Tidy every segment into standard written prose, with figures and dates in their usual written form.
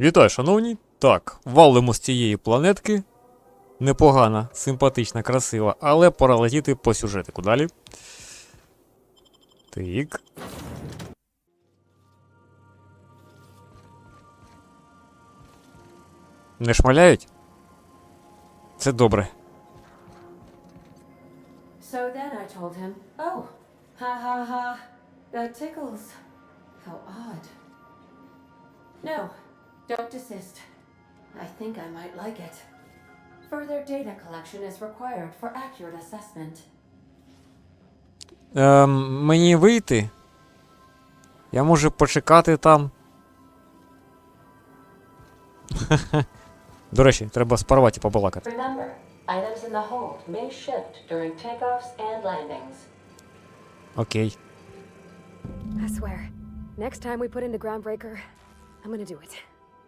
Вітаю, шановні. Так, валимо з цієї планетки. Непогана, симпатична, красива, але пора летіти по сюжетику далі. Так. Не шмаляють? Це добре. So then I told him, oh, ha ha ha, that tickles. How odd. No, don't desist. I think I might like it. Further data collection is required for accurate assessment. Мені вийти? Я можу почекати там. До речі, треба з парваті побалакати. Remember, items in the hold may shift during takeoffs and landings. Окей. I swear, next time we put in the groundbreaker, I'm gonna do it.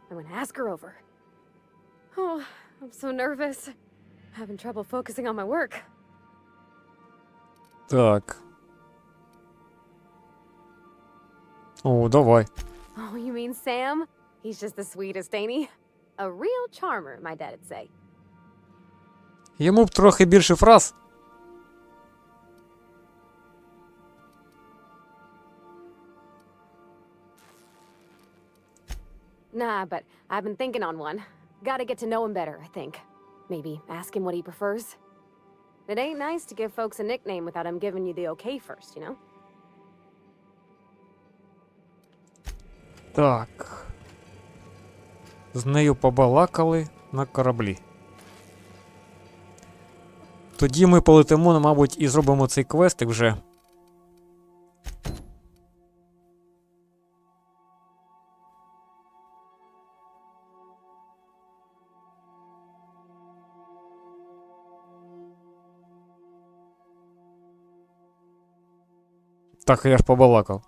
I'm gonna ask her over. Oh, I'm so nervous. Having trouble focusing on my work. Так. О, давай. Oh, you mean Sam? He's just the sweetest, ain't he? A real charmer, my dad'd say. Йому б трохи більше фраз. Nah, but I've been thinking on one. Gotta get to know him better, I think. Maybe ask him what he prefers. It ain't nice to give folks a nickname without him giving you the okay first, you know? Так. З нею побалакали на кораблі. Тоді ми полетимо, мабуть, і зробимо цей квестик вже. Так, я ж побалакав.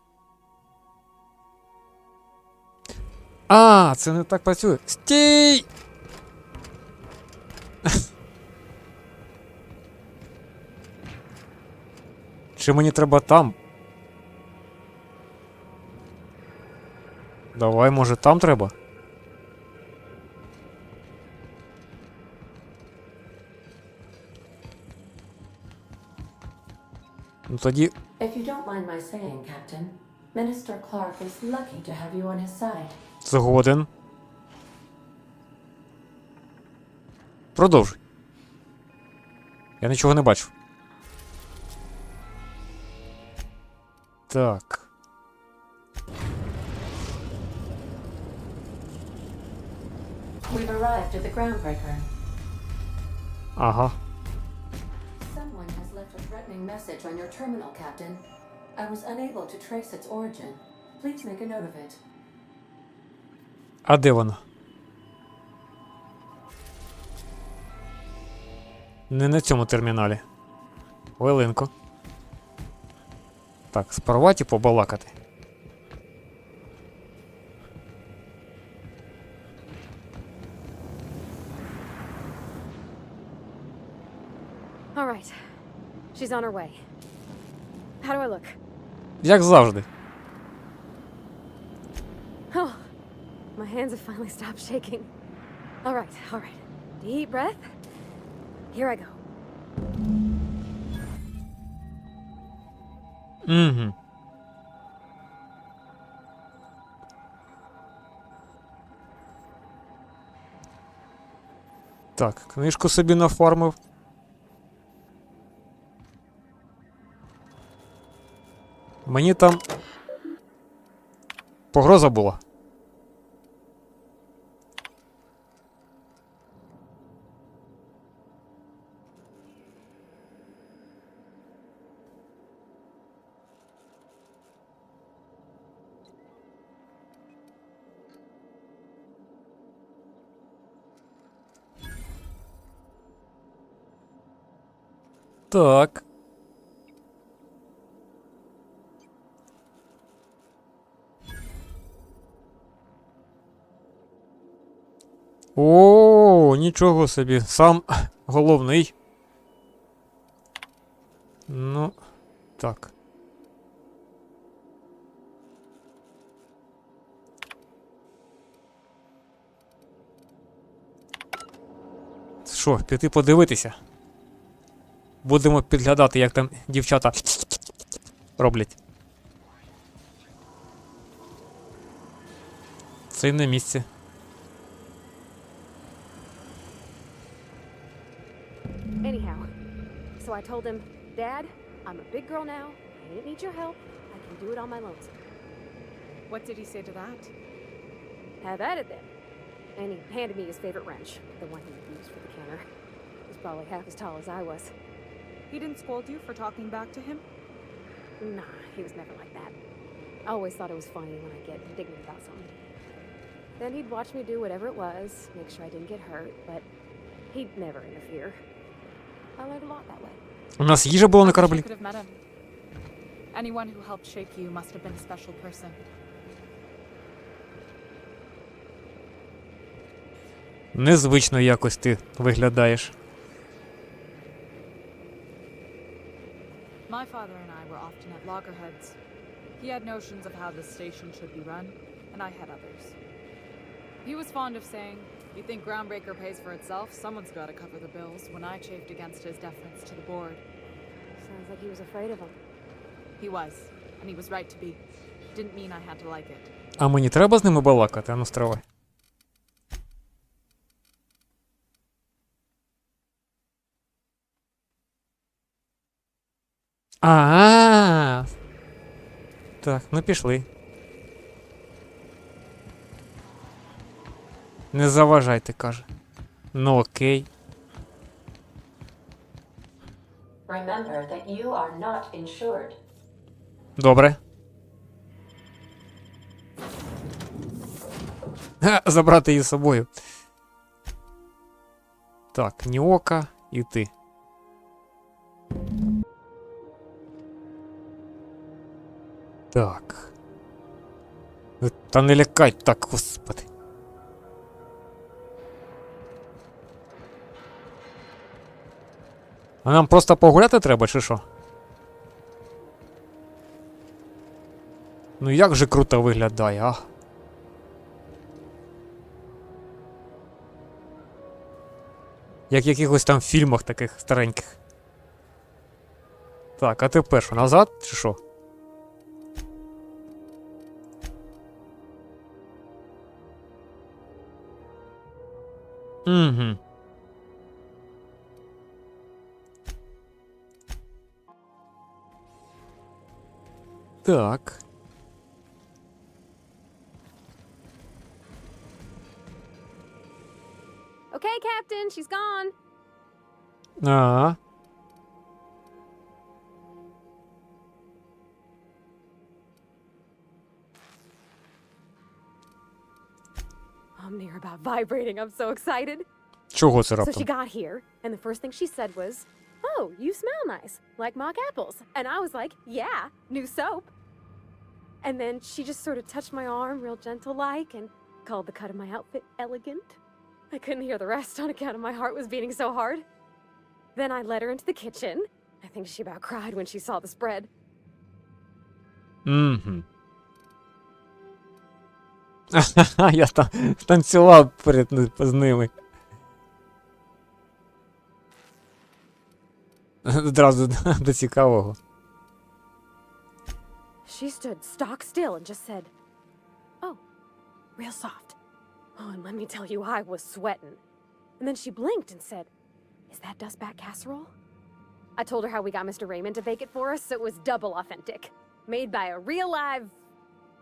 А, це не так працює. Стій! Чи мені треба там? Давай, може, там треба? Ну тоді... If you don't mind my saying, Captain, Minister Clark is lucky to have you on his side. Згоден. Продовжуй. Я нічого не бачу. Так. We've arrived at the groundbreaker. Ага. Someone has left a threatening message on your terminal, Captain. I was unable to trace its origin. Please make a note of it. А де вона? Не на цьому терміналі. Хвилинку. Так, з парваті побалакати. All right. She's on her way. How do I look? Як завжди. Oh, my hands have finally stopped shaking. All right, all right. Deep breath. Here I go. Угу. Так, книжку собі нафармив. Мені там погроза була. Так. О, нічого собі. Сам головний. Ну, так. Що, піти подивитися? Будемо підглядати, як там дівчата роблять. Це не місце. Anyhow, so I told him, Dad, I'm a big girl now. I didn't need your help. I can do it on my lonesome. What did he say to that? Have at it then. And he handed me his favorite wrench, the one he used for the canner. He's probably half as tall as I was. He didn't scold you for talking back to him? Nah, he was never like that. I always thought it was funny when I get indignant about something. Then he'd watch me do whatever it was, make sure I didn't get hurt, but he'd never interfere. I learned a lot that way. У нас їжа була на I wish I кораблі. could have met him. Anyone who helped shape you must have been a special person. Незвично якось ти виглядаєш. My father and I were often at loggerheads. He had notions of how the station should be run, and I had others. He was fond of saying, "You think Groundbreaker pays for itself? Someone's got to cover the bills," when I chafed against his deference to the board. Sounds like he was afraid of him. He was, and he was right to be. Didn't mean I had to like it. А мені треба з ними балакати? Ану, стривай. А-а-а. Так, ну пішли. Не заважайте, каже. Ну окей. Remember that you are not insured. Добре. Ха, забрати її з собою. Так, Ніока і ти. Так. Та не лякай так, господи. А нам просто погуляти треба, чи що? Ну як же круто виглядає, а? Як в якихось там фільмах таких стареньких. Так, а тепер що, назад, чи що? Угу. Так. Okay, Captain, she's gone. А. I'm near about vibrating. I'm so excited. Чого це So she раптом? got here, and the first thing she said was, "Oh, you smell nice, like mock apples." And I was like, "Yeah, new soap." And then she just sort of touched my arm real gentle-like and called the cut of my outfit elegant. I couldn't hear the rest on account of my heart was beating so hard. Then I led her into the kitchen. I think she about cried when she saw the spread. Угу. Я танцював перед з ними. Одразу до цікавого. She stood stock still and just said, "Oh, real soft." Oh, and let me tell you, I was sweating. And then she blinked and said, "Is that dustback casserole?" I told her how we got Mr. Raymond to bake it for us, so it was double authentic. Made by a real live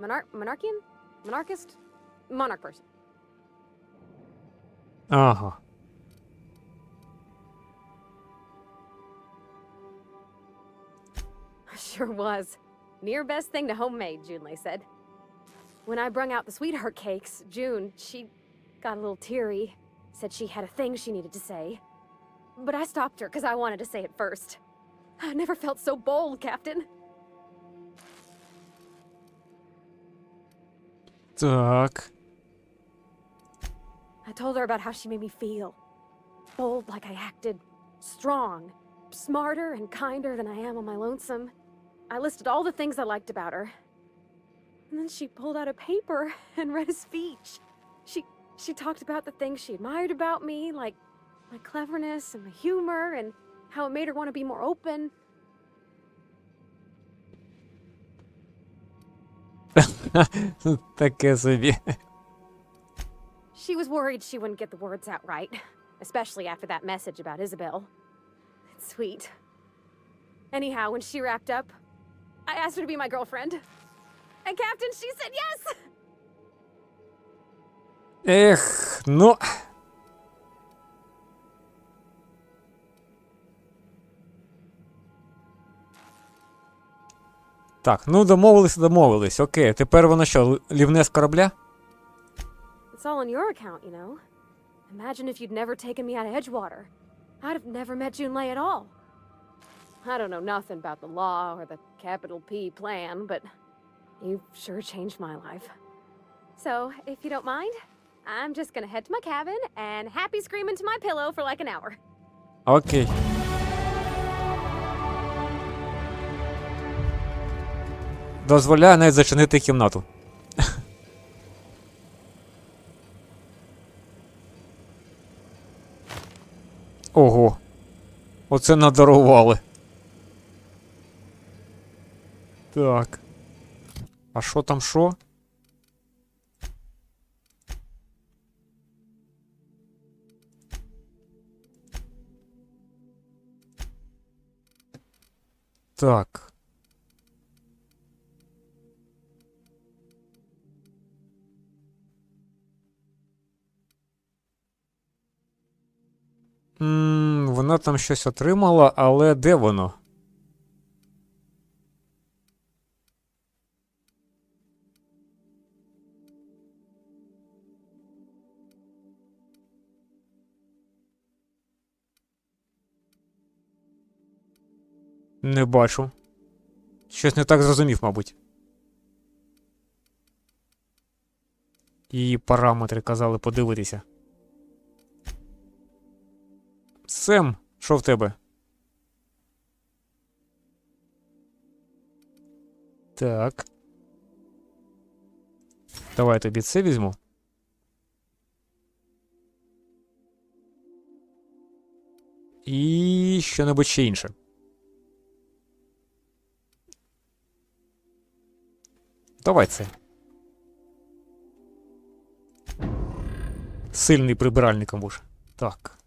monarch person. Ага. Sure was. Near best thing to homemade, Junlei said. When I brung out the sweetheart cakes, June, she got a little teary, said she had a thing she needed to say. But I stopped her because I wanted to say it first. I never felt so bold, Captain. Так. I told her about how she made me feel. Bold like I acted. Strong. Smarter and kinder than I am on my lonesome. I listed all the things I liked about her. And then she pulled out a paper and read a speech. She talked about the things she admired about me, like My cleverness and my humor and how it made her want to be more open. Таке собі. She was worried she wouldn't get the words out right, especially after that message about Isabel. It's sweet. Anyhow, when she wrapped up, I asked her to be my girlfriend. And Captain, she said yes! Ех, ну. Так, ну домовились. Окей, тепер вона що, лівне з корабля? It's all on your account, you know. Imagine if you'd never taken me out of Edgewater. I'd have never met Junlei at all. I don't know nothing about the law or the capital P plan, but you've sure changed my life. So, if you don't mind, I'm just gonna head to my cabin and happy scream into my pillow for like an hour. Окей. Дозволяю навіть зачинити кімнату. Ого. Оце надарували. Так. А що там що? Так. Вона там щось отримала, але де воно? Не бачу. Щось не так зрозумів, мабуть. Її параметри казали подивитися. Сем, що в тебе? Так. Давай я тобі це візьму. І що-небудь ще інше. Давай це. Сильний прибиральником будеш. Так.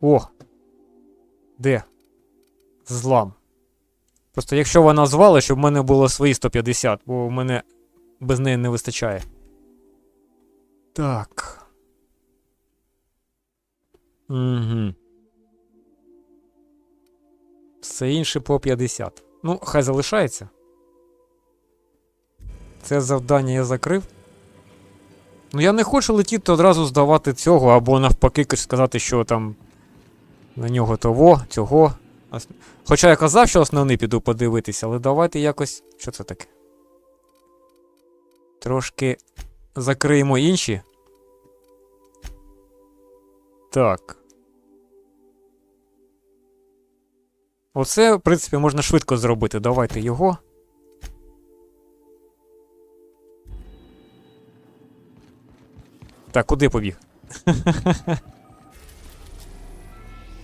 О! Де? Злам. Просто якщо вона звала, щоб в мене було свої 150, бо в мене без неї не вистачає. Так. Угу. Все інше по 50. Ну, хай залишається. Це завдання я закрив. Ну, я не хочу летіти одразу здавати цього, або навпаки сказати, що там на нього того, цього. Хоча я казав, що основний піду подивитися, але давайте якось... Що це таке? Трошки закриємо інші. Так. Оце, в принципі, можна швидко зробити. Давайте його. Так, куди побіг?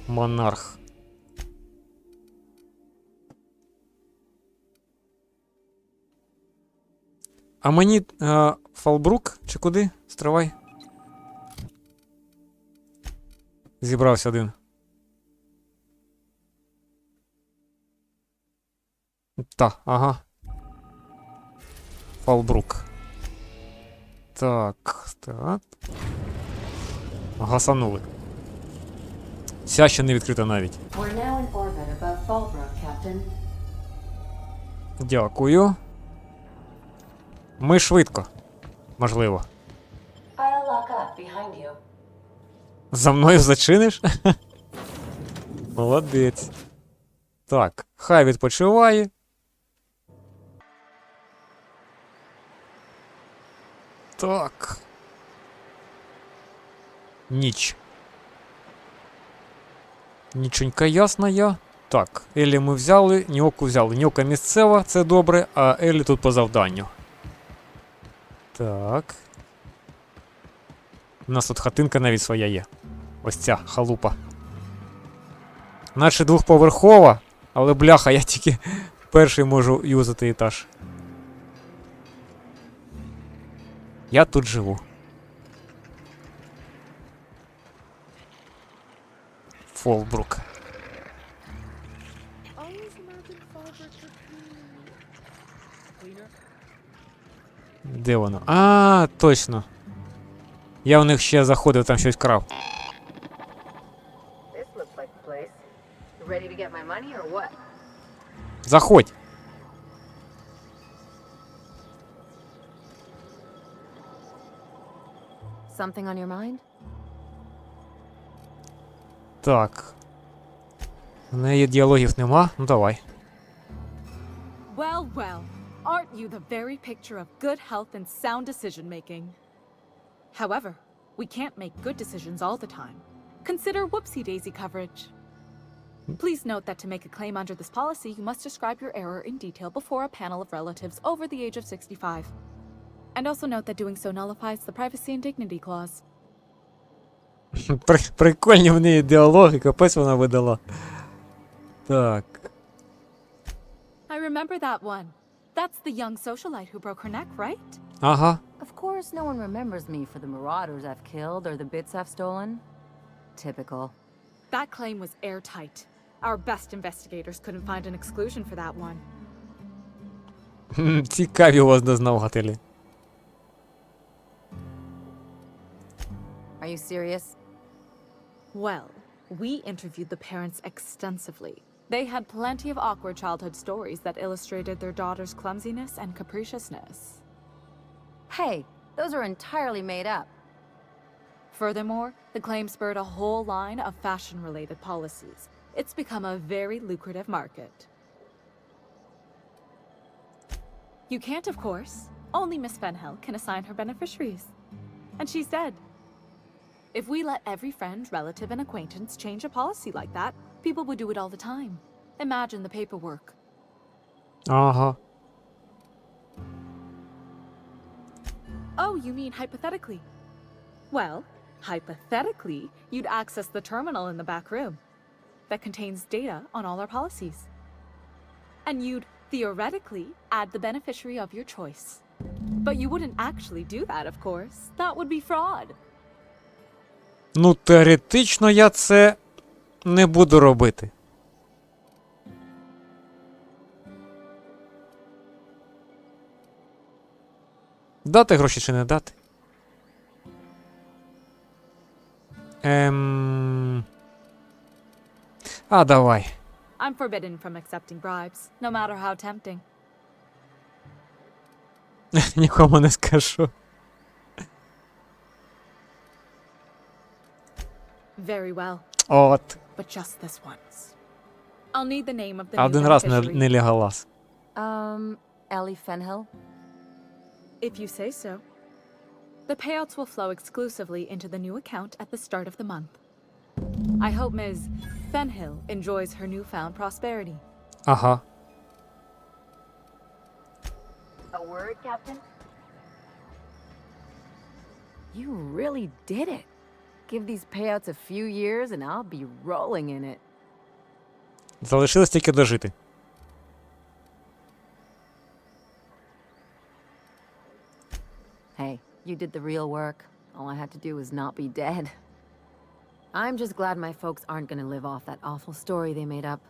Монарх. А мені Фалбрук чи куди? Стривай. Зібрався один. Та, ага. Фалбрук. Так, так. Гасанули. Ця ще не відкрита навіть. We're now in orbit above Fallbrook, Captain. Дякую. Ми швидко. Можливо. I'll lock up behind you. За мною зачиниш? Молодець. Так, хай відпочиває. Так. Ніч. Ніченька ясна я. Так, Елі ми взяли, Ньоку взяли. Ньока місцева, це добре, а Елі тут по завданню. Так. У нас тут хатинка навіть своя є. Ось ця халупа. Наче двохповерхова, але бляха, я тільки перший можу юзати етаж. Я тут живу. Фолбрук. Де воно? А, точно. Я в них ще заходив, там щось крав. This looks like the place. You ready to get my money or what? Заходь. Something on your mind? Так. В неї діалогів нема. Ну давай. Well, well. Aren't you the very picture of good health and sound decision making? However, we can't make good decisions all the time. Consider whoopsie-daisy coverage. Please note that to make a claim under this policy, you must describe your error in detail before a panel of relatives over the age of 65. And also note that doing so nullifies the privacy and dignity clause. Прикольні в неї діалоги, капець вона видала. Так. I remember that one. That's the young socialite who broke her neck, right? Ага. Of course, no one remembers me for the marauders I've killed or the bits I've stolen. Typical. That claim was airtight. Our best investigators couldn't find an exclusion for that one. Цікаві у вас дознавателі. Are you serious? Well, we interviewed the parents extensively. They had plenty of awkward childhood stories that illustrated their daughter's clumsiness and capriciousness. Hey, those are entirely made up. Furthermore, the claim spurred a whole line of fashion-related policies. It's become a very lucrative market. You can't, of course. Only Miss Fenhill can assign her beneficiaries. And she's dead. If we let every friend, relative, and acquaintance change a policy like that, people would do it all the time. Imagine the paperwork. Ага. Oh, you mean hypothetically? Well, hypothetically, you'd access the terminal in the back room that contains data on all our policies. And you'd theoretically add the beneficiary of your choice. But you wouldn't actually do that, of course. That would be fraud. Ну, теоретично я це не буду робити. Дати гроші чи не дати? А, давай. I'm forbidden from accepting bribes, no matter how tempting. Нікому не скажу. Very well, От. but just this once. I'll need the name of the new Один раз beneficiary. не леголас. Ellie Fenhill? If you say so. The payouts will flow exclusively into the new account at the start of the month. I hope Ms. Fenhill enjoys her newfound prosperity. Ага. A word, Captain? You really did it. Give these payouts a few years and I'll be rolling in it. Залишилось тільки дожити. Hey, you did the real work. All I had to do was not be dead. I'm just glad my folks aren't gonna live off that awful story they made up.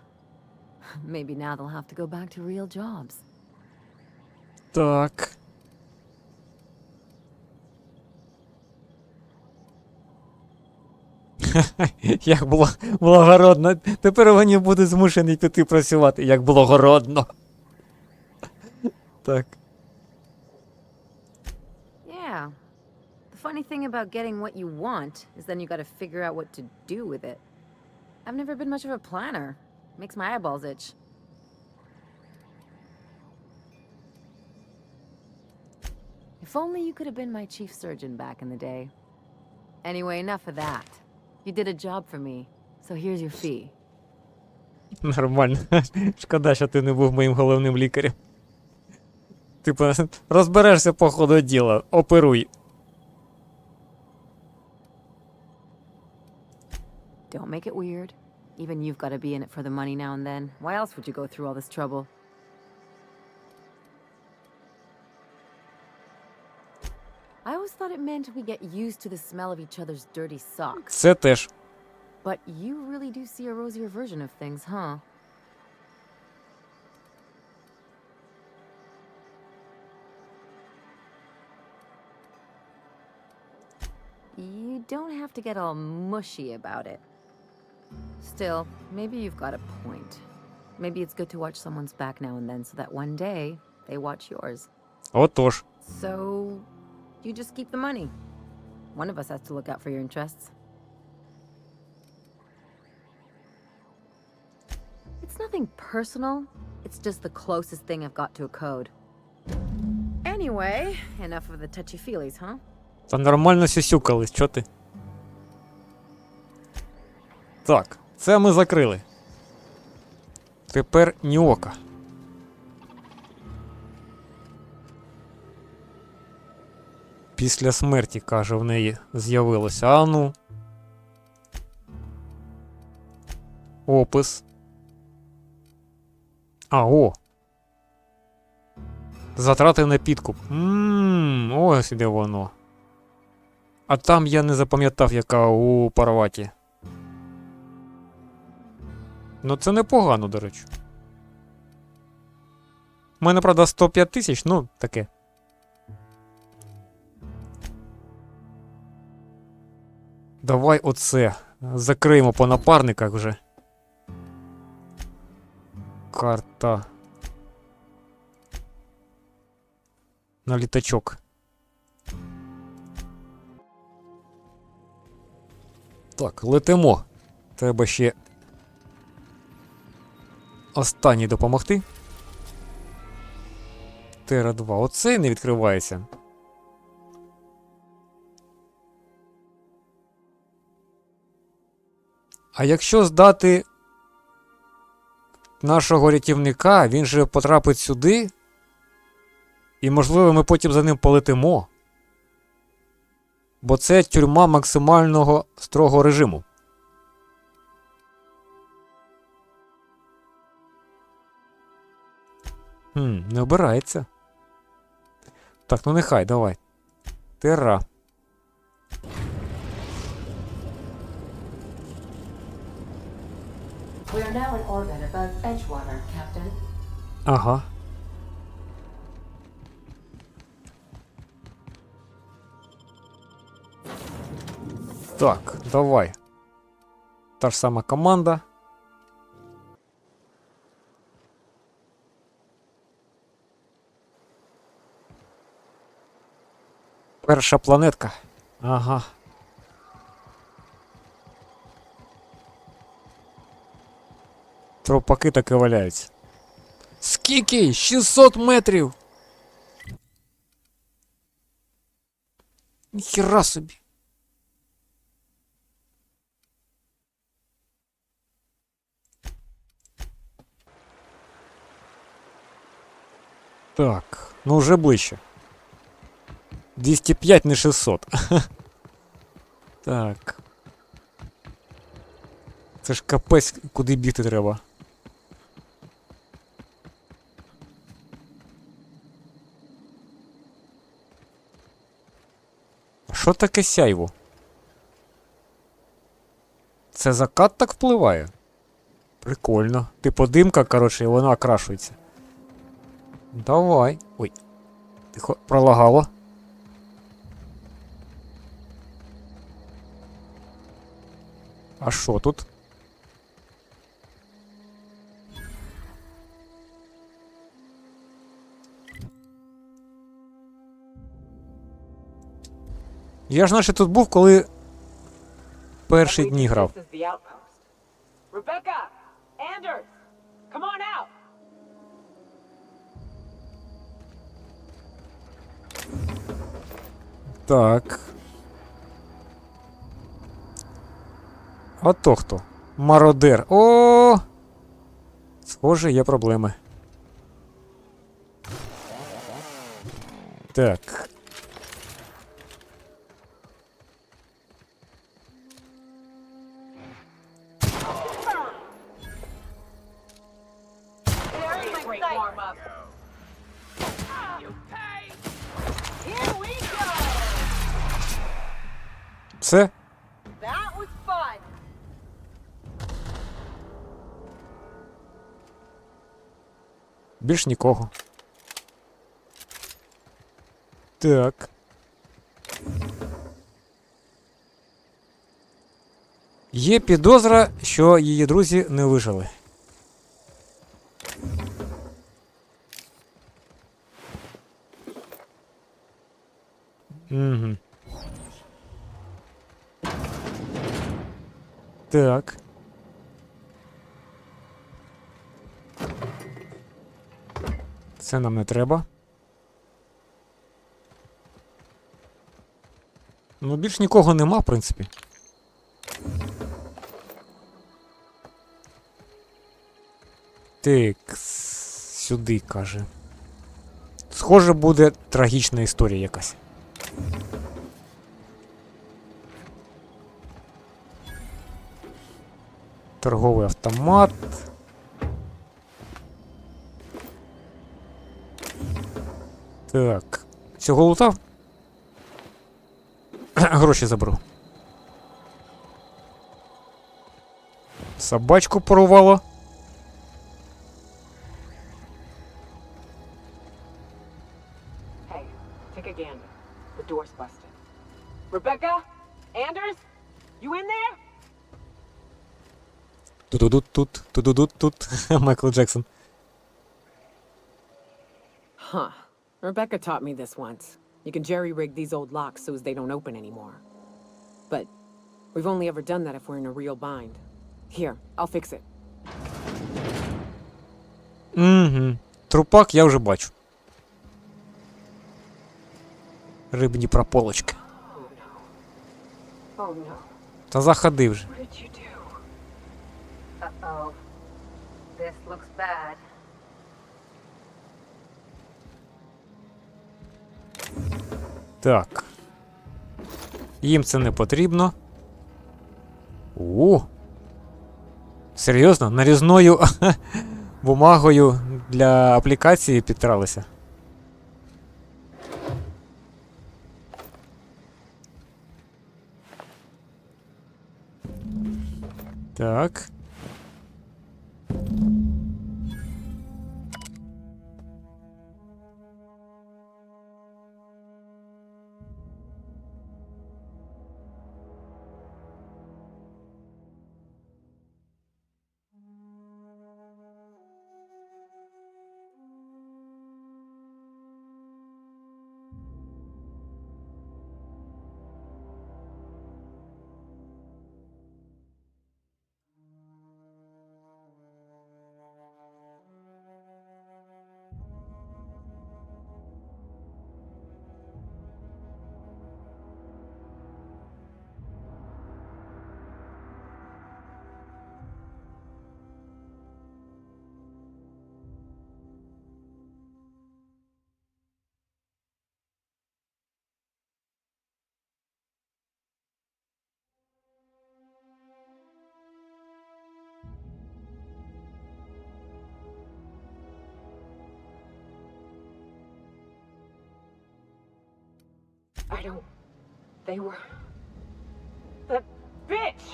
Maybe now they'll have to go back to real jobs. Так. Як було благородно. Тепер вони будуть змушені піти працювати. Як благородно. Так. Yeah. The funny thing about getting what you want is then you gotta figure out what to do with it. I've never been much of a planner. Makes my eyeballs itch. If only you could have been my chief surgeon back in the day. Anyway, enough of that. You did a job for me, so here's your fee. Нормально. Шкода, що ти не був моїм головним лікарем. Типу, розберешся по ходу діла, оперуй. Don't make it weird. Even you've got to be in it for the money now and then. Why else would you go through all this trouble? I always thought it meant we get used to the smell of each other's dirty socks. Це теж. But you really do see a rosier version of things, huh? You don't have to get all mushy about it. Still, maybe you've got a point. Maybe it's good to watch someone's back now and then so that one day they watch yours. Отож. So, you just keep the money. One of us has to look out for your interests. It's nothing personal. It's just the closest thing I've got to a code. Anyway, enough of the touchy-feelies, huh? Та нормально сюсюкались, чо ти? Так, це ми закрили. Тепер Ніока. Після смерті, каже, в неї з'явилося. А ну. Опис. О. Затрати на підкуп. Ось іде воно. А там я не запам'ятав, яка у Парваті. Ну це непогано, до речі. У мене, правда, 105 тисяч, ну, таке. Давай оце. Закриємо по напарниках вже. Карта. На літачок. Так, летимо. Треба ще останній допомогти. Тера 2. Оцей не відкривається. А якщо здати нашого рятівника, він же потрапить сюди. І, можливо, ми потім за ним полетимо. Бо це тюрма максимального строгого режиму. Не обирається. Так, ну нехай, давай. Тера. We are now in orbit above Edgewater, Captain. Ага. Так, давай. Та ж сама команда. Перша планетка. Ага. Тропаки таки валяються. Скільки? 600 метрів! Ніхіра собі. Так, ну вже ближче. 205, не 600. Так. Це ж капець, куди бігти треба. Що таке сяйво? Це закат так впливає? Прикольно. Типу димка, коротше, і вона окрашується. Давай. Ой. Тихо, пролагало. А що тут? Я ж наче тут був, коли перші дні грав. Rebecca! Anders! Come on out! Так. А то хто? Мародер. О! Схоже, є проблеми. Так. Все? That was fun. Більш нікого. Так. Є підозра, що її друзі не вижили. Угу. Так. Це нам не треба. Ну, більш нікого нема, в принципі. Так, сюди, каже. Схоже, буде трагічна історія якась. Торговий автомат. Так. Цього лутав? Гроші заберу. Собачку порвало. Hey, take a gander. The door's busted. Rebecca? Anders? You in there? Тут. Тут. Майкл Джексон. Huh. Rebecca taught me this once. You can jerry-rig these old locks so as they don't open anymore. But we've only ever done that if we're in a real bind. Here, I'll fix it. Угу. Трупак я вже бачу. Рибні прополочки. Oh no. Та заходи вже. What did you do? Uh-oh. This looks bad. Так. Їм це не потрібно. Серйозно? Нарізною бумагою для аплікації підтралися. Так. I don't... They were... That bitch!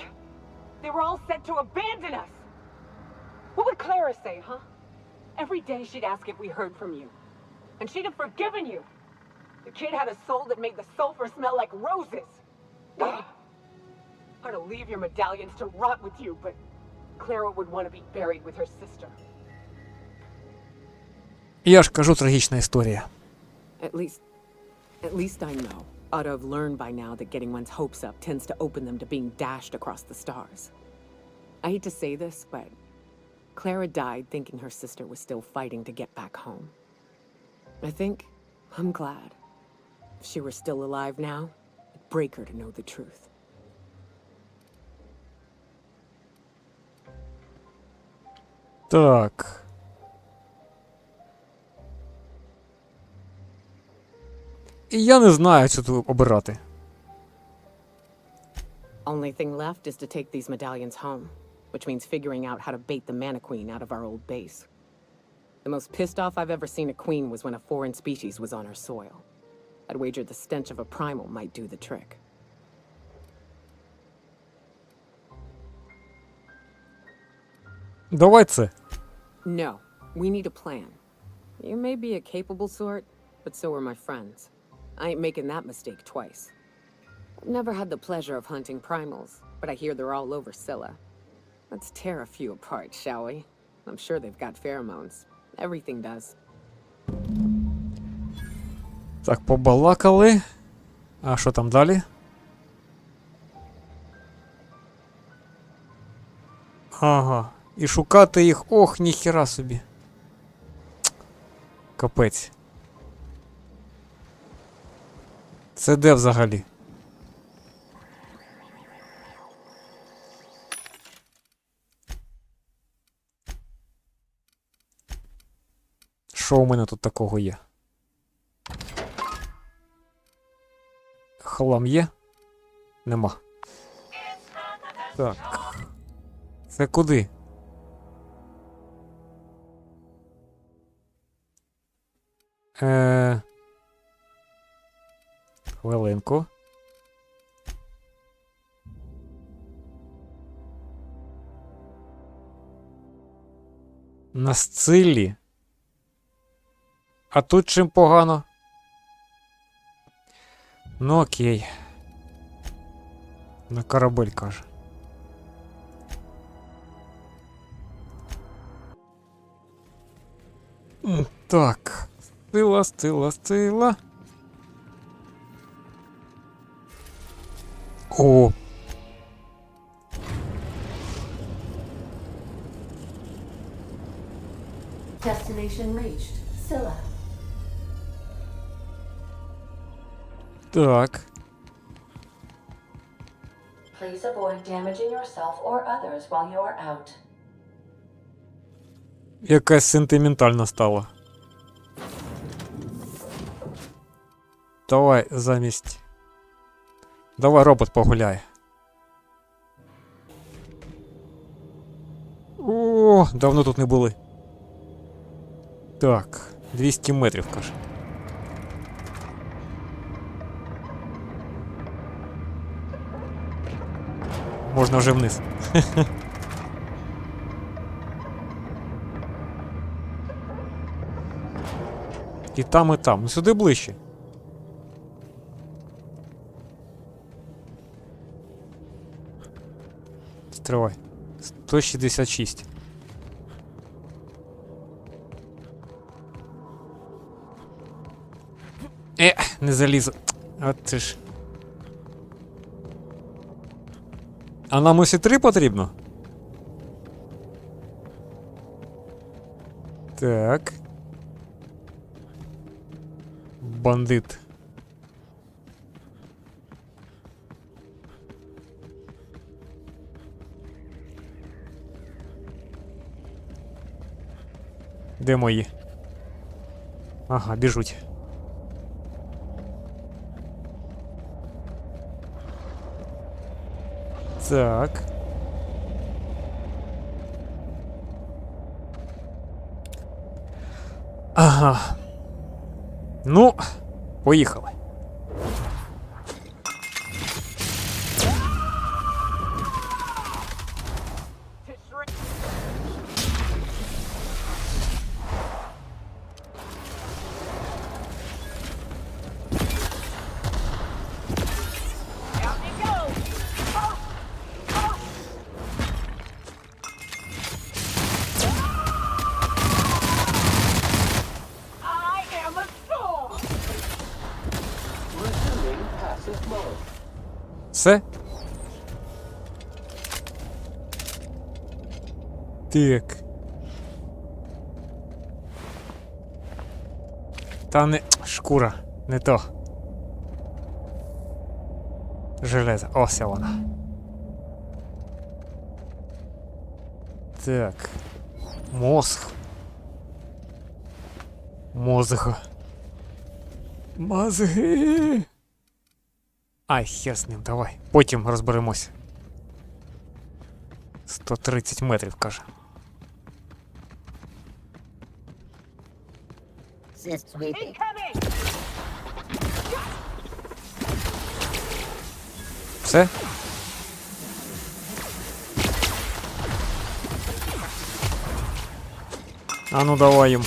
They were all set to abandon us! What would Clara say, huh? Every day she'd ask if we heard from you. And she'd have forgiven you. The kid had a soul that made the sulfur smell like roses. Ugh. Hard to leave your medallions to rot with you, but Clara would want to be buried with her sister. Я ж кажу, трагічна історія. At least I know. Ought to have learned by now that getting one's hopes up tends to open them to being dashed across the stars. I hate to say this, but Clara died thinking her sister was still fighting to get back home. I'm glad. If she were still alive now, it'd break her to know the truth. Так. І я не знаю, що тут обирати. Only thing left is to take these medallions home, which means figuring out how to bait the mana queen out of our old base. The most pissed off I've ever seen a queen was when a foreign species was on her soil. I'd wager the stench of a primal might do the trick. Давай це. No, we need a plan. You may be a capable sort, but so are my friends. I ain't making that mistake twice. Never had the pleasure of hunting primals, but I hear they're all over Scylla. Let's tear a few apart, shall we? I'm sure they've got pheromones. Everything does. Так, побалакали. А що там далі? Ага. І шукати їх. Ох, ніхіра собі. Капець. Це де взагалі? Що у мене тут такого є? Хлам є? Нема. Так. Це куди? Хвилинку. На Сциллі. А тут чим погано? Ну окей. На корабель, каже. Так. Стила. О. Destination reached. Scylla. Так. Please avoid damaging yourself or others while you are out. Якась сентиментальна стала. Давай замість. Давай робот погуляє. О, давно тут не були. Так, 200 метрів, каже. Можна вже вниз. І там, і там. Ну сюди ближче. Стривай. 166. Не залізу. От це ж. А нам усі 3 потрібно? Так. Бандит. Де мої? Ага, біжуть. Так. Ага. Ну, поїхали. Все? Так. Та не... шкура. Не то. Железо. Ось вона. Так. Мозг. Мозги. Ай, хер з ним, давай. Потім розберемося. 130 метрів, каже. Все? А ну давай їм.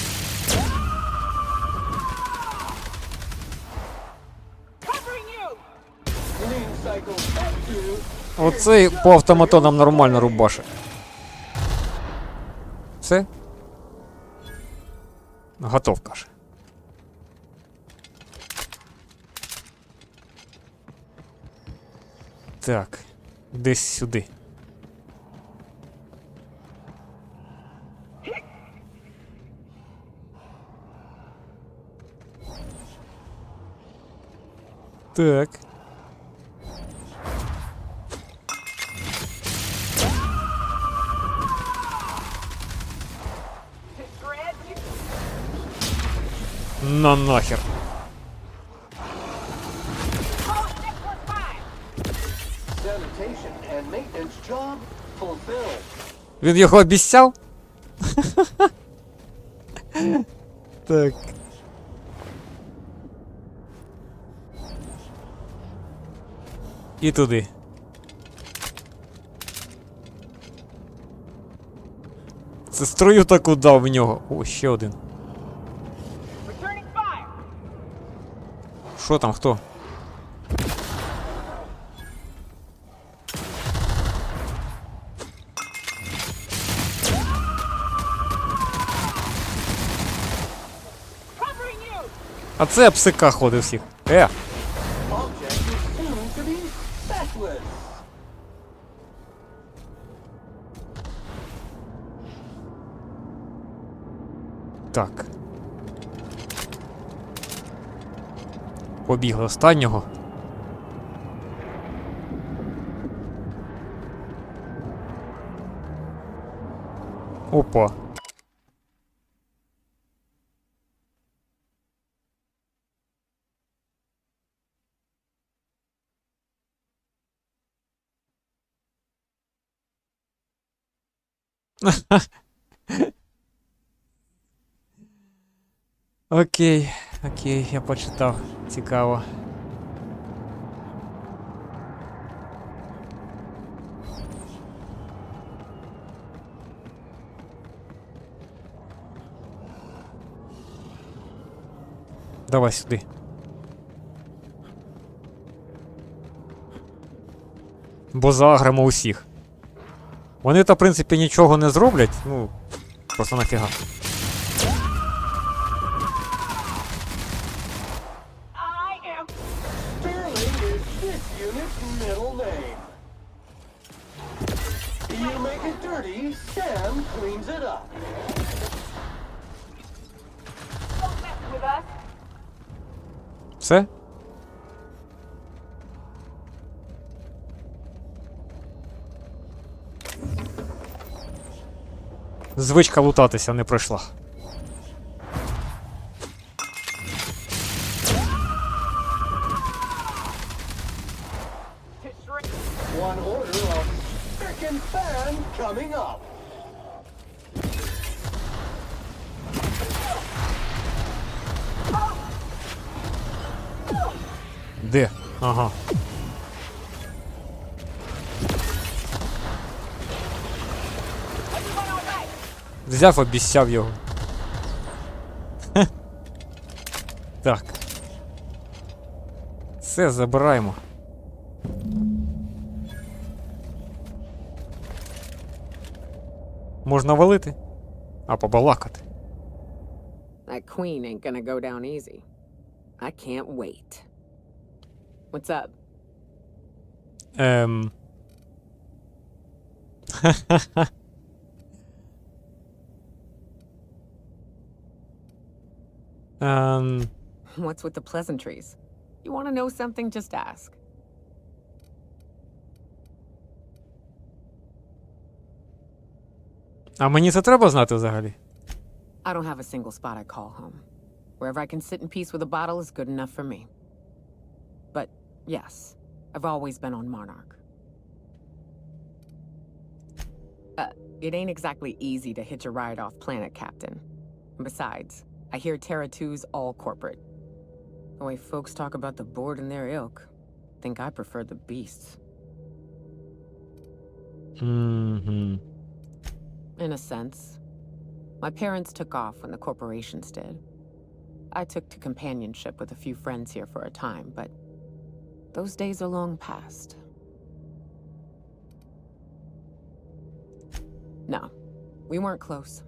Оцей по автоматонам нормально рубаше. Все? Готов, каже. Так, десь сюди. Так. На нахер. Він його обіцяв? Так. І туди. Це струю таку дав в нього. О, ще один. Що там, хто? А це псика ходив всіх. Так. Побігли останнього. Опа. Окей, окей, я почитав. Цікаво. Давай сюди. Бо заагремо усіх. Вони-то, в принципі, нічого не зроблять, ну, просто нафіга. Все? Звичка лутатися не пройшла. One order of frickin' fan coming up. Де? Ага. Взяв, обіцяв його. Так. Все, забираємо. Можна валити, а побалакати. That queen ain't gonna go down easy. I can't wait. What's up? What's with the pleasantries? You want to know something? Just ask. А мені це треба знати взагалі? I don't have a single spot I call home. Wherever I can sit in peace with a bottle is good enough for me. But yes, I've always been on Monarch. It ain't exactly easy to hitch a ride off planet, Captain. And besides, I hear Terra 2's all corporate. The way folks talk about the board and their ilk, think I prefer the beasts. Mm-hmm. In a sense. My parents took off when the corporations did. I took to companionship with a few friends here for a time, but those days are long past. No, we weren't close.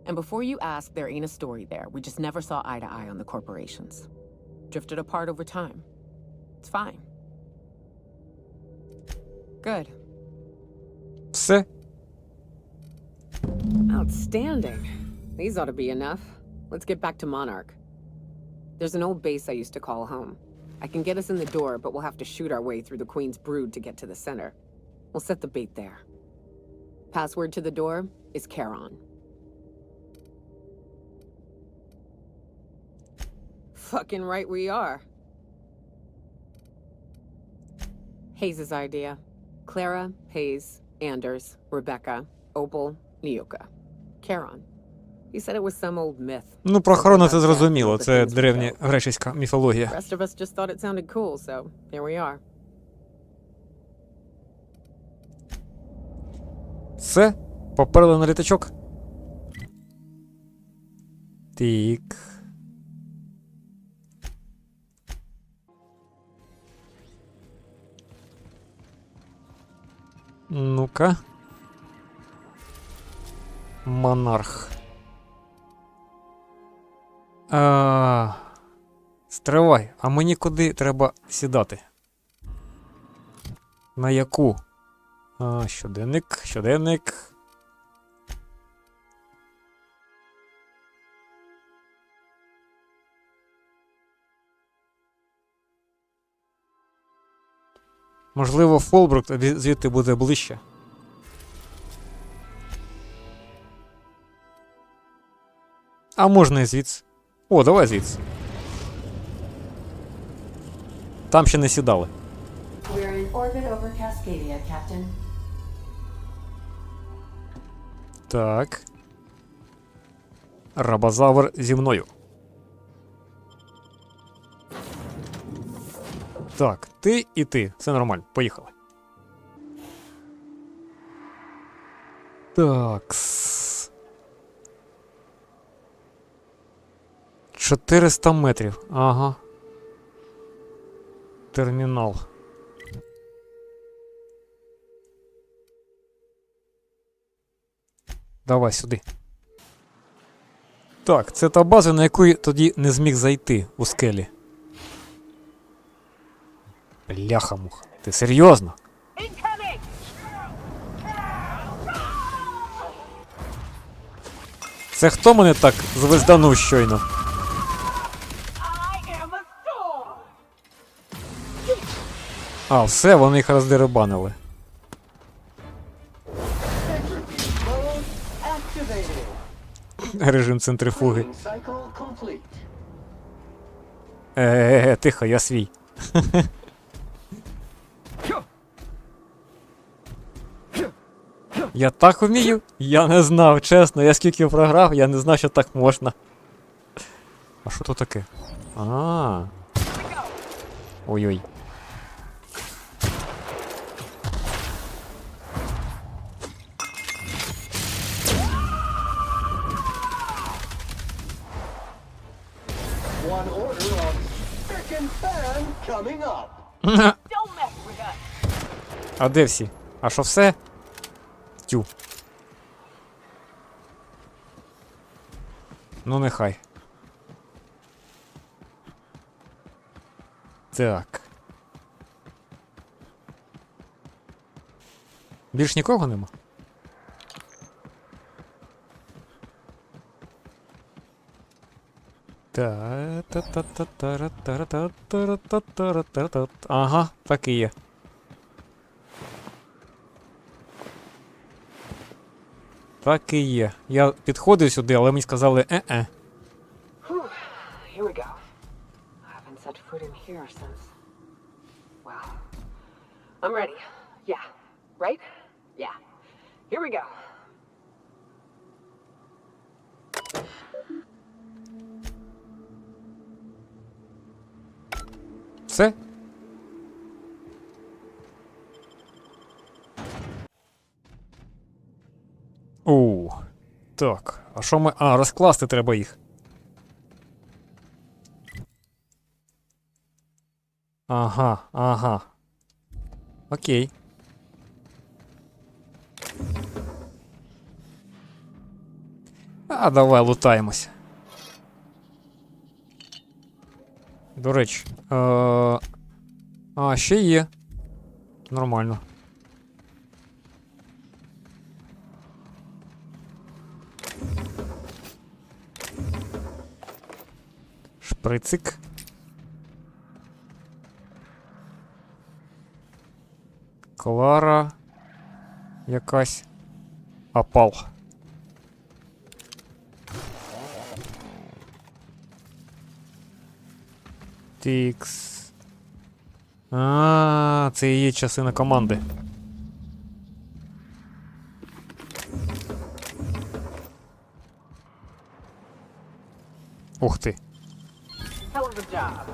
And before you ask, there ain't a story there. We just never saw eye to eye on the corporations. Drifted apart over time. It's fine. Good. Все. Outstanding. These ought to be enough. Let's get back to Monarch. There's an old base I used to call home. I can get us in the door, but we'll have to shoot our way through the Queen's brood to get to the center. We'll set the bait there. Password to the door is Charon. Fucking right we are. Hayes' idea. Clara, Hayes, Anders, Rebecca, Opal, Nyoka. Charon. He said it was some old myth. Ну, про Харона це зрозуміло, це древня гречеська міфологія. The rest of us just thought it sounded cool, so here we are. Все, поперли на літачок. Тік. Ну-ка. Монарх. Стривай, а мені куди треба сідати? На яку? Щоденник, щоденник. Можливо, Фолбрук звідти буде ближче. А можна і звідси. О, давай звідси. Там ще не сідали. We're in orbit over Cascadia, Captain. Так. Рабозавр зі мною. Так, ти і ти. Все нормально. Поїхали. Такс. 400 метрів. Ага. Термінал. Давай сюди. Так, це та база, на яку я тоді не зміг зайти у скелі. Бляха-муха. Ти серйозно? Це хто мене так звезданув щойно? А, все, вони їх роздерибанили. Mode activated. Режим центрифуги. Cooling cycle complete. Тихо, я свій. Я так вмію? Я не знав, чесно, я скільки програв, я не знав, що так можна. А що тут таке? Ой-ой. One order of frickin' fan coming up. Don't mess with us. А де всі? А що все? Тю. Ну нехай. Так. Більш нікого нема? Ага, так і є. Так і є. Я підходив сюди, але мені сказали е-е. Whew, here we go. I haven't set foot in here since. Well, I'm ready. Yeah. Right? Yeah. Here we go. Все? Оу. Так. А що ми... А, розкласти треба їх. Ага, ага. Окей. А, давай лутаємося. До речі. А, ще є. Нормально. Шприцик. Клара. Якась. Опал. Тікс. А, це і є частина команди. Ух ти. Hell of a job.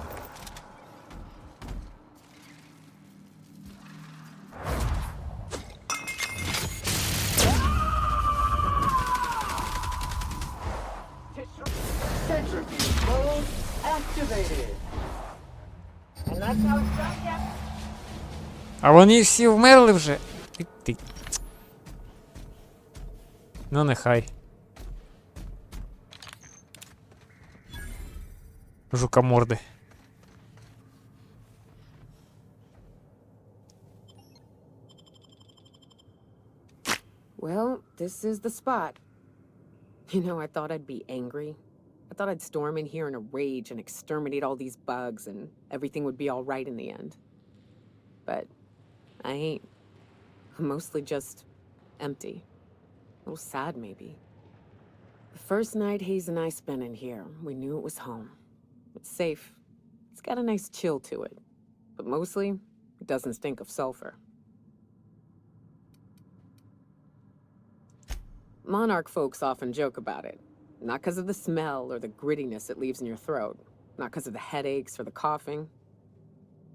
Centrifuge mode activated. And that's how it's done, yeah? А вони всі вмерли вже? Ти. Ну нехай. Жукоморди. Well, this is the spot. You know, I thought I'd be angry. I thought I'd storm in here in a rage and exterminate all these bugs and everything would be all right in the end. But I ain't. I'm mostly just empty. A little sad, maybe. The first night Hayes and I spent in here, we knew it was home. It's safe. It's got a nice chill to it. But mostly, it doesn't stink of sulfur. Monarch folks often joke about it. Not because of the smell or the grittiness it leaves in your throat. Not because of the headaches or the coughing.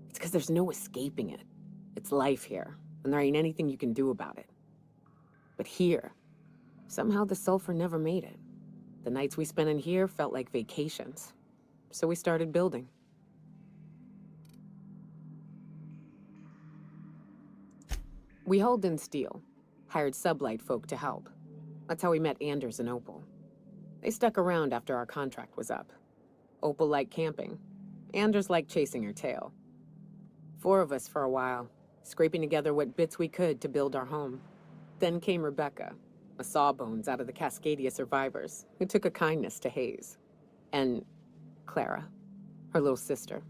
It's because there's no escaping it. It's life here, and there ain't anything you can do about it. But here, somehow the sulfur never made it. The nights we spent in here felt like vacations. So we started building. We hauled in steel, hired sublight folk to help. That's how we met Anders and Opal. They stuck around after our contract was up. Opal liked camping. Anders liked chasing her tail. 4 of us for a while, scraping together what bits we could to build our home. Then came Rebecca, a sawbones out of the Cascadia survivors, who took a kindness to Hayes. And Clara, her little sister.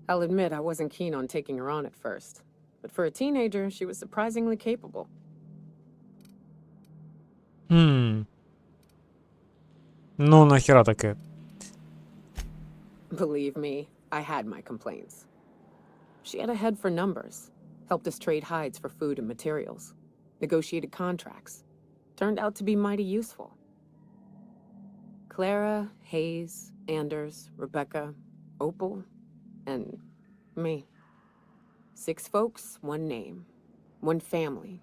I'll admit I wasn't keen on taking her on at first, but for a teenager, she was surprisingly capable. Ну, нахера таке? Believe me, I had my complaints. She had a head for numbers, helped us trade hides for food and materials, negotiated contracts. Turned out to be mighty useful. Clara, Hayes, Anders, Rebecca, Opal, and me. 6 folks, 1 name, 1 family.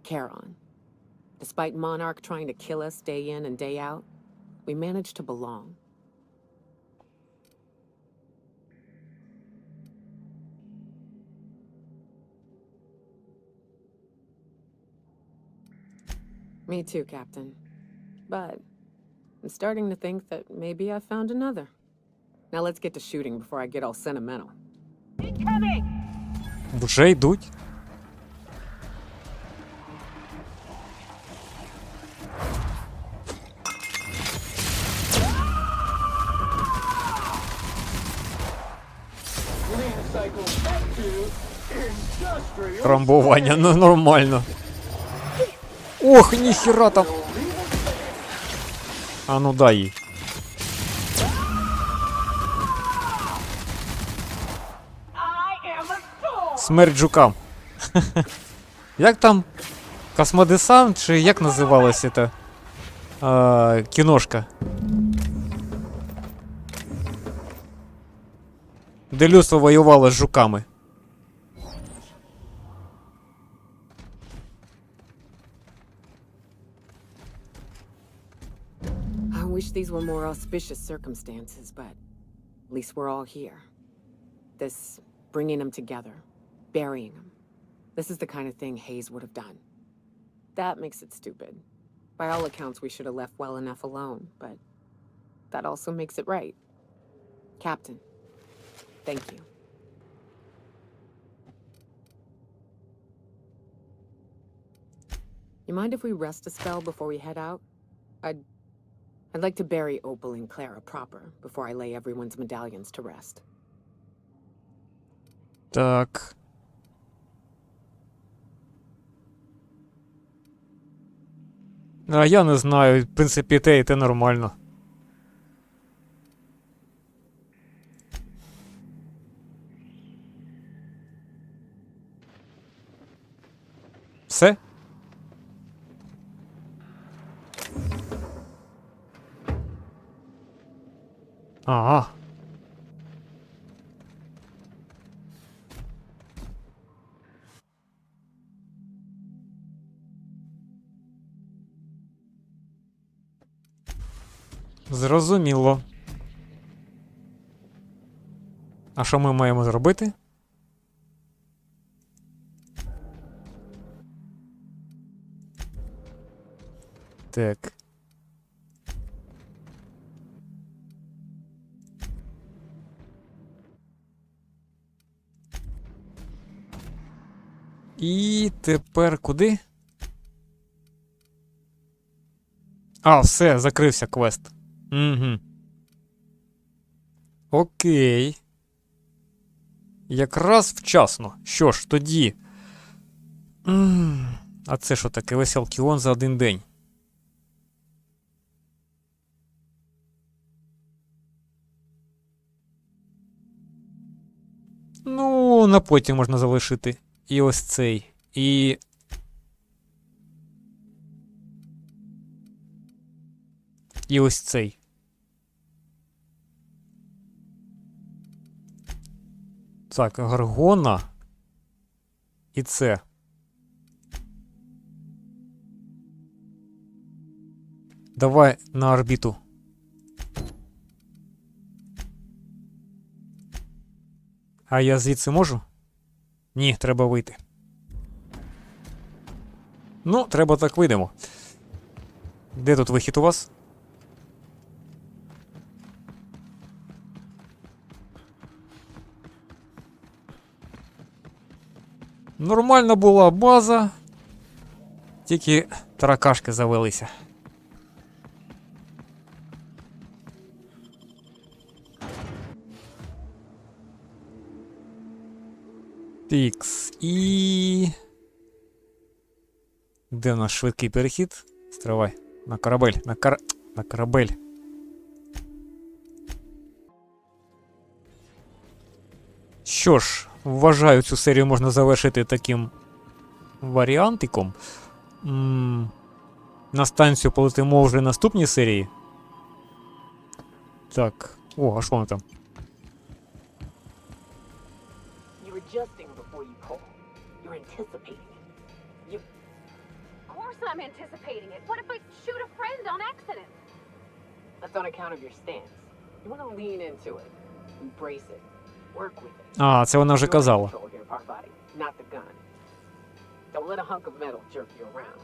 Charon. Despite Monarch trying to kill us day in and day out, we managed to belong. Me too, Captain. But I'm starting to think that maybe I found another. Now let's get to shooting before I get all sentimental. Incoming! Вже йдуть. Clean cycle back to industrial. Трамбування, ну нормально. Ох, ніхіра там. А ну дай їй. I am a soul! Смерть жукам. Як там? Космодесант, чи як називалася та кіношка? Де людство воювало з жуками. these were more auspicious circumstances, but at least we're all here. This bringing them together, burying them. This is the kind of thing Hayes would have done. That makes it stupid. By all accounts, we should have left well enough alone, but that also makes it right. Captain, thank you. You mind if we rest a spell before we head out? I'd like to bury Opal and Clara proper before I lay everyone's medallions to rest. Так. А я не знаю, в принципі, те і те нормально. Все? Ага. Зрозуміло. А що ми маємо зробити? Так. І тепер куди? А, все, закрився квест. Угу. Окей. Якраз вчасно. Що ж, тоді. А це що таке? Весь Алкіон за один день. Ну, на потім можна залишити. І ось цей. І ось цей. Так, Гаргона. І це. Давай на орбіту. А я звідси можу? Ні, треба вийти. Ну, треба так вийдемо. Де тут вихід у вас? Нормальна була база. Тільки таракашки завелися. Тікс. І... Де в нас швидкий перехід? Стривай. На корабель. На корабель. Що ж, вважаю, цю серію можна завершити таким варіантиком. На станцію полетимо вже в наступній серії. Так. О, а що воно там? You're adjusting before you pull. You're anticipating it. You... Of course I'm anticipating it. What if I shoot a friend on accident? That's on account of your stance. You want to lean into it. Embrace it. Work with it. А, це вона вже казала. You're in control here, Parvati, not the gun. Don't let a hunk of metal jerk you around.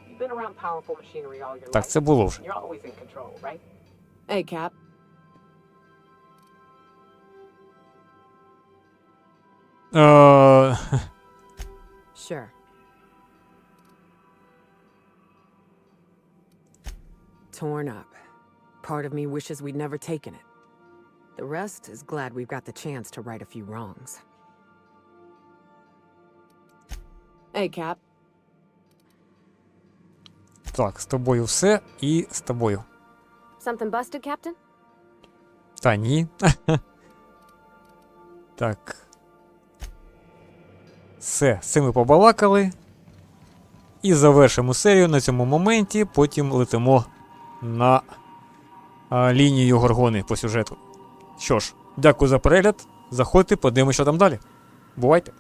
You've been around powerful machinery all your Так, life. це було вже. You're always in control, right? Hey, Cap. Sure. Torn up. Part of me wishes we'd never taken it. The rest is glad we've got the chance to right a few wrongs. Hey, Cap. Так, з тобою все і з тобою. Something busted, Captain? Та ні. Так. Все, з цим ми побалакали. І завершимо серію на цьому моменті, потім летимо на лінію Горгони по сюжету. Що ж, дякую за перегляд. Заходьте, подивимося, що там далі. Бувайте!